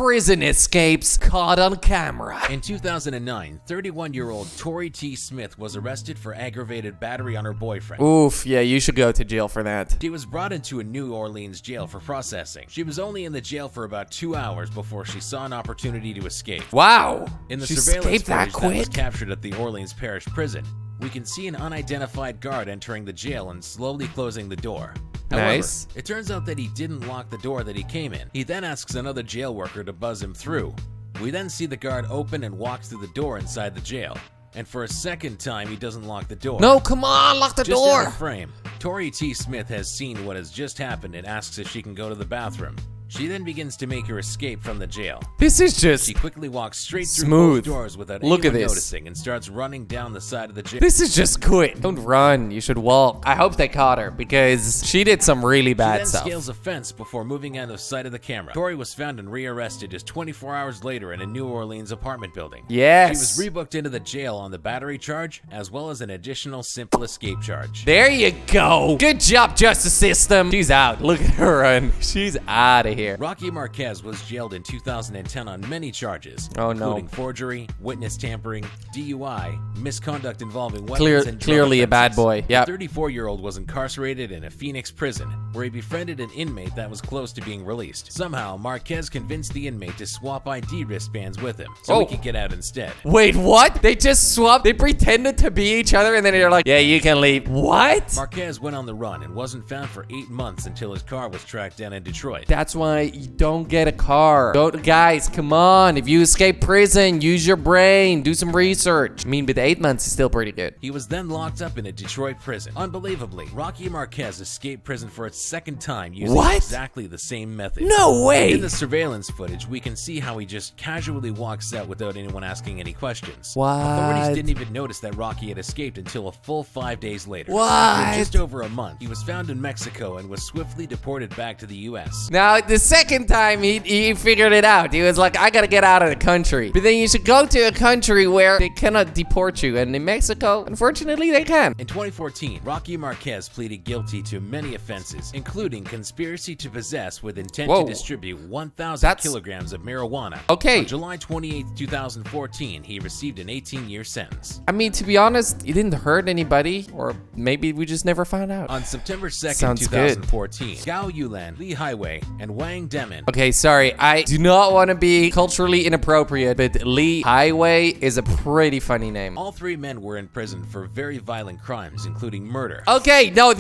prison escapes caught on camera. In 2009, 31-year-old Tori T. Smith was arrested for aggravated battery on her boyfriend. Oof, yeah, you should go to jail for that. She was brought into a New Orleans jail for processing. She was only in the jail for about 2 hours before she saw an opportunity to escape. Wow, In the she surveillance escaped that footage that was quick? captured at the Orleans Parish Prison, we can see an unidentified guard entering the jail and slowly closing the door. However, Nice. it turns out that he didn't lock the door that he came in. He then asks another jail worker to buzz him through. We then see the guard open and walk through the door inside the jail. And for a second time, he doesn't lock the door. No, come on, lock the Just out door. of frame, Tori T. Smith has seen what has just happened and asks if she can go to the bathroom. She then begins to make her escape from the jail. This is just She quickly walks straight through smooth. both doors without Look at anyone this. noticing and starts running down the side of the jail. This is just quick. Don't run. You should walk. I hope they caught her because she did some really She bad then stuff. scales a fence before moving out of sight of the camera. Tori was found and rearrested just 24 hours later in a New Orleans apartment building. Yes. She was rebooked into the jail on the battery charge as well as an additional simple escape charge. There you go. Good job, justice system. She's out. Look at her run. She's out of here. Rocky Marquez was jailed in 2010 on many charges, Oh, no. including forgery, witness tampering, DUI, misconduct involving weapons, and drug Clearly a bad offenses. boy. Yep. The 34-year-old was incarcerated in a Phoenix prison, where he befriended an inmate that was close to being released. Somehow, Marquez convinced the inmate to swap ID wristbands with him, so he Oh. could get out instead. Wait, what? They just swapped. They pretended to be each other and then they're like, yeah, you can leave. What? Marquez went on the run and wasn't found for 8 months until his car was tracked down in Detroit. That's why you don't get a car. Don't, guys, come on. If you escape prison, use your brain. Do some research. I mean, but 8 months is still pretty good. He was then locked up in a Detroit prison. Unbelievably, Rocky Marquez escaped prison for a second time using What? exactly the same method. No way. In the surveillance footage, we can see how he just casually walks out without anyone asking any questions. What? Authorities didn't even notice that Rocky had escaped until a full 5 days later. What? In just over a month, he was found in Mexico and was swiftly deported back to the U.S. Now, the second time he figured it out. He was like, I gotta get out of the country. But then you should go to a country where they cannot deport you. And in Mexico, unfortunately, they can. In 2014, Rocky Marquez pleaded guilty to many offenses, including conspiracy to possess with intent Whoa. to distribute 1,000 That's- kilograms of marijuana. Okay. On July 28, 2014, he received an 18-year sentence. I mean, to be honest, it didn't hurt anybody. Or maybe we just never found out. On September 2nd, Sounds good. 2014, Gao Yulan, Lee Highway, and Wang Demin. Okay, sorry. I do not want to be culturally inappropriate, but Lee Highway is a pretty funny name. All 3 men were in prison for very violent crimes, including murder. Okay, no,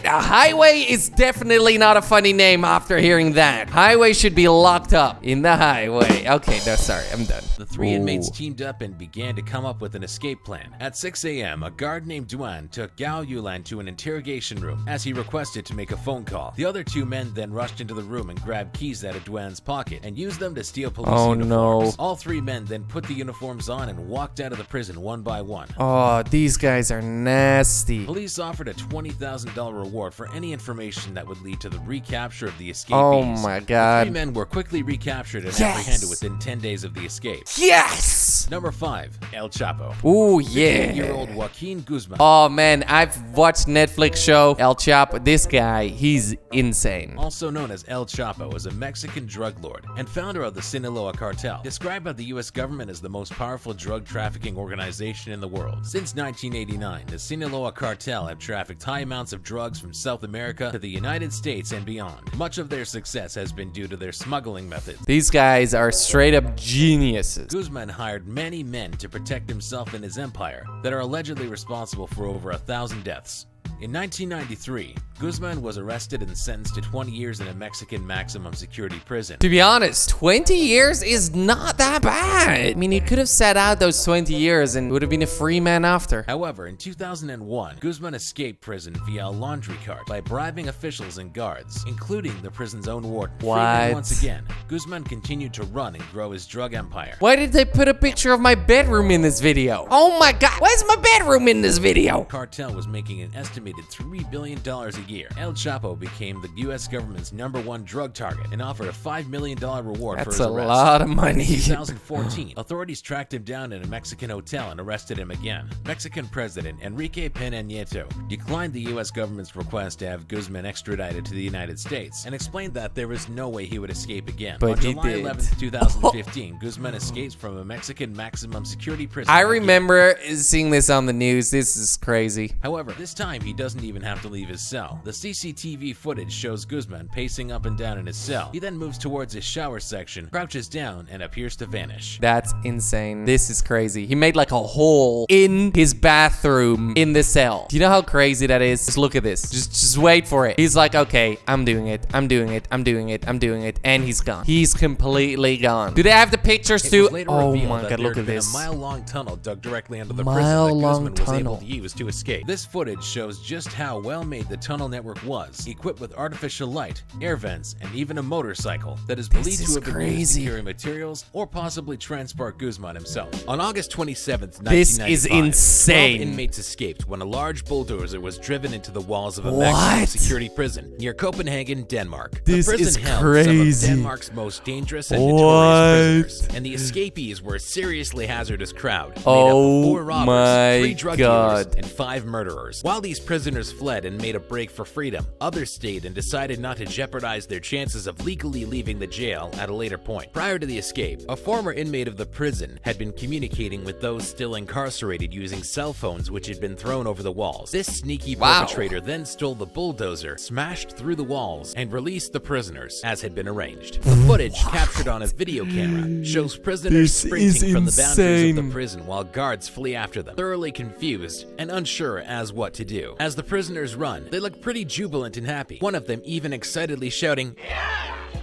Highway is definitely not a funny name after hearing that. Highway should be locked up in the highway. Okay, no, sorry, I'm done. The 3 inmates Ooh. teamed up and began to come up with an escape plan. At 6 a.m., a guard named Duan took Gao Yulan to an interrogation room as he requested to make a phone call. The other 2 men then rushed into the room and grabbed keys out of Duan's pocket and used them to steal police Oh, uniforms. no. All 3 men then put the uniforms on and walked out of the prison one by one. Oh, these guys are nasty. Police offered a $20,000 reward for any information that would lead to the recapture of the escapees. Oh my The 3 god. men were quickly recaptured and Yes! apprehended within 10 days of the escape. Yes! Number 5, El Chapo. Ooh, yeah. 8-year-old Joaquin Guzman. Oh man, I've watched Netflix show El Chapo. This guy, he's insane. Also known as El Chapo, is a Mexican drug lord and founder of the Sinaloa cartel, described by the U.S. government as the most powerful drug trafficking organization in the world. Since 1989, the Sinaloa cartel have trafficked high amounts of drugs from South America to the United States and beyond. Much of their success has been due to their smuggling methods. These guys are straight up geniuses. Guzman hired many men to protect himself and his empire that are allegedly responsible for over 1,000 deaths. In 1993, Guzman was arrested and sentenced to 20 years in a Mexican maximum security prison. To be honest, 20 years is not that bad. I mean, he could have sat out those 20 years and would have been a free man after. However, in 2001, Guzman escaped prison via a laundry cart by bribing officials and guards, including the prison's own warden. What? Freed once again, Guzman continued to run and grow his drug empire. Why did they put a picture of my bedroom in this video? Oh my god, why is my bedroom in this video? The cartel was making an estimated estimated $3 billion a year. El Chapo became the U.S. government's #1 drug target and offered a $5 million reward for his That's a arrest. lot of money. In 2014, authorities tracked him down in a Mexican hotel and arrested him again. Mexican President Enrique Peña Nieto declined the U.S. government's request to have Guzman extradited to the United States and explained that there was no way he would escape again. But On he July did. 11, 2015, Guzman escapes from a Mexican maximum security prison. I again. remember seeing this on the news. This is crazy. However, this time he doesn't even have to leave his cell. The CCTV footage shows Guzman pacing up and down in his cell. He then moves towards his shower section, crouches down, and appears to vanish. That's insane. This is crazy. He made like a hole in his bathroom in the cell. Do you know how crazy that is? Just look at this. Just wait for it. He's like, okay, I'm doing it. I'm doing it. I'm doing it. I'm doing it. And he's gone. He's completely gone. Do they have the pictures It too? was later Oh revealed my that god, there look had at been this. a mile-long tunnel dug directly under the prison that Mile-long Guzman was able tunnel. to use to escape. This footage shows just how well-made the tunnel network was, equipped with artificial light, air vents, and even a motorcycle that is believed is to have been used to crazy. carry materials or possibly transport Guzman himself. On August 27th, This 1995, is insane. 12 inmates escaped when a large bulldozer was driven into the walls of a What? maximum security prison near Copenhagen, Denmark. This the prison is held crazy. some of Denmark's most dangerous and What? notorious prisoners, and the escapees were a seriously hazardous crowd made up Oh of 4 robbers, my 3 drug God. dealers, and 5 murderers. While these prisoners fled and made a break for freedom, others stayed and decided not to jeopardize their chances of legally leaving the jail at a later point. Prior to the escape, a former inmate of the prison had been communicating with those still incarcerated using cell phones which had been thrown over the walls. This sneaky Wow. perpetrator then stole the bulldozer, smashed through the walls, and released the prisoners, as had been arranged. The footage captured on a video camera shows prisoners This is sprinting from the boundaries of the insane. prison while guards flee after them, thoroughly confused and unsure as what to do. As the prisoners run, they look pretty jubilant and happy, one of them even excitedly shouting,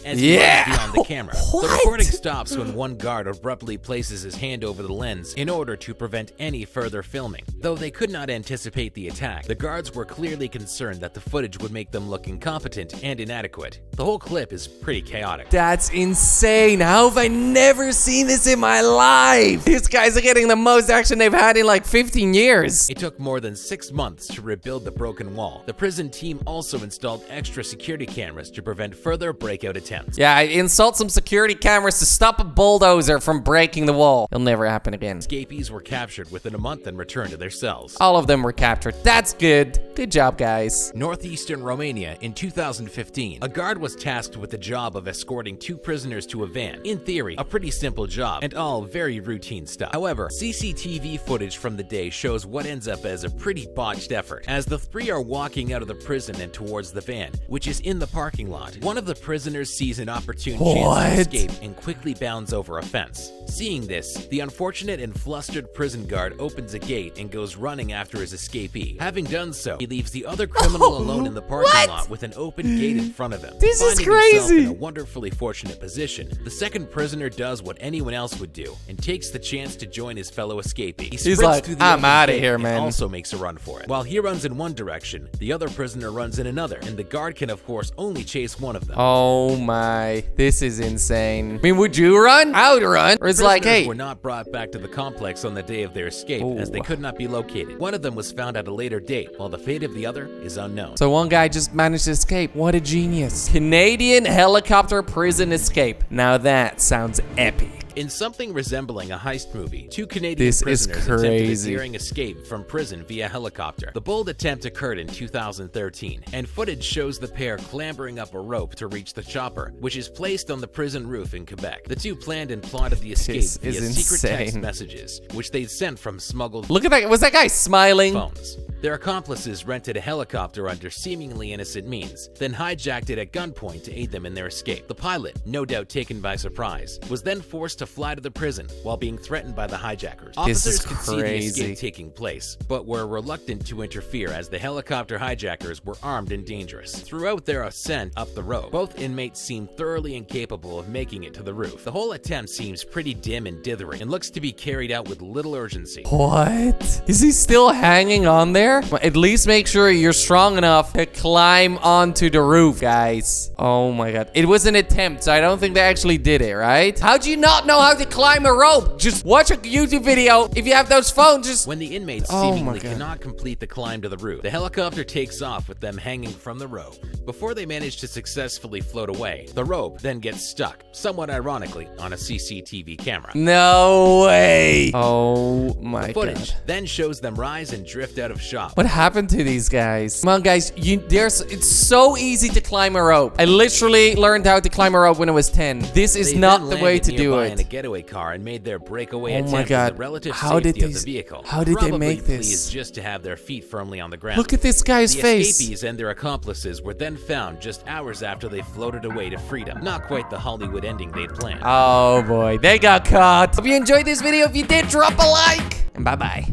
as he Yeah. runs beyond the camera. The What? recording stops when one guard abruptly places his hand over the lens in order to prevent any further filming. Though they could not anticipate the attack, the guards were clearly concerned that the footage would make them look incompetent and inadequate. The whole clip is pretty chaotic. That's insane. How have I never seen this in my life? These guys are getting the most action they've had in like 15 years. It took more than 6 months to rebuild the broken wall. The prison team also installed extra security cameras to prevent further breakout attempts. Yeah, I installed some security cameras to stop a bulldozer from breaking the wall. It'll never happen again. Escapees were captured within a month and returned to their cells. All of them were captured. That's good. Good job, guys. Northeastern Romania, in 2015, a guard was tasked with the job of escorting 2 prisoners to a van. In theory, a pretty simple job, and all very routine stuff. However, CCTV footage from the day shows what ends up as a pretty botched effort. As the 3 are walking out of the prison and towards the van, which is in the parking lot, one of the prisoners sees an opportune chance to escape and quickly bounds over a fence. Seeing this, the unfortunate and flustered prison guard opens a gate and goes running after his escapee. Having done so, he leaves the other criminal alone in the parking lot with an open gate in front of him. This is Finding himself crazy. in a wonderfully fortunate position, the second prisoner does what anyone else would do and takes the chance to join his fellow escapee. He sprints like, through the "I'm open outta gate here, and man." also makes a run for it. While he runs in one direction, the other prisoner runs in another, and the guard can of course only chase one of them. Oh my, this is insane. I mean, would you run? I would run. Or it's like, Prisoners hey, were not brought back to the complex on the day of their escape as they Ooh. could not be located. One of them was found at a later date, while the fate of the other is unknown. so one guy just managed to escape. What a genius. Canadian helicopter prison escape. Now that sounds epic. In something resembling a heist movie, 2 Canadian This is prisoners attempted a crazy. daring escape from prison via helicopter. The bold attempt occurred in 2013, and footage shows the pair clambering up a rope to reach the chopper, which is placed on the prison roof in Quebec. The 2 planned and plotted the escape This via is secret text insane. messages, which they sent from smuggled Look at that. Was that guy smiling? phones. Their accomplices rented a helicopter under seemingly innocent means, then hijacked it at gunpoint to aid them in their escape. The pilot, no doubt taken by surprise, was then forced to fly to the prison while being threatened by the hijackers. This is Officers could see the crazy. escape taking place, but were reluctant to interfere as the helicopter hijackers were armed and dangerous. Throughout their ascent up the rope, both inmates seemed thoroughly incapable of making it to the roof. The whole attempt seems pretty dim and dithering and looks to be carried out with little urgency. What? Is he still hanging on there? there. Well, at least make sure you're strong enough to climb onto the roof, guys. Oh my god. It was an attempt, so I don't think they actually did it, right? How'd you not know how to climb a rope? Just watch a YouTube video. If you have those phones, just... When the inmates seemingly cannot complete the climb to the roof, the helicopter takes off with them hanging from the rope. Before they manage to successfully float away, the rope then gets stuck, somewhat ironically, on a CCTV camera. No way. Oh my The footage god. then shows them rise and drift out of shop. What happened to these guys? Come on, guys. It's so easy to climb a rope. I literally learned how to climb a rope when I was 10. This is not the way to do in a it. getaway car and made their breakaway Oh my attempt god. with the relative How did safety of these- the vehicle. how did they Probably make this? pleased just to have their feet firmly on the ground. Look at this guy's The face. escapees and their accomplices were then found just hours after they floated away to freedom. Not quite the Hollywood ending they'd planned. Oh boy, they got caught. Hope you enjoyed this video. If you did, drop a like. And bye-bye.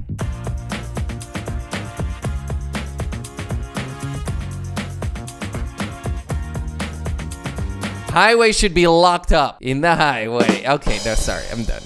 Highway should be locked up in the highway. Okay, no, sorry, I'm done.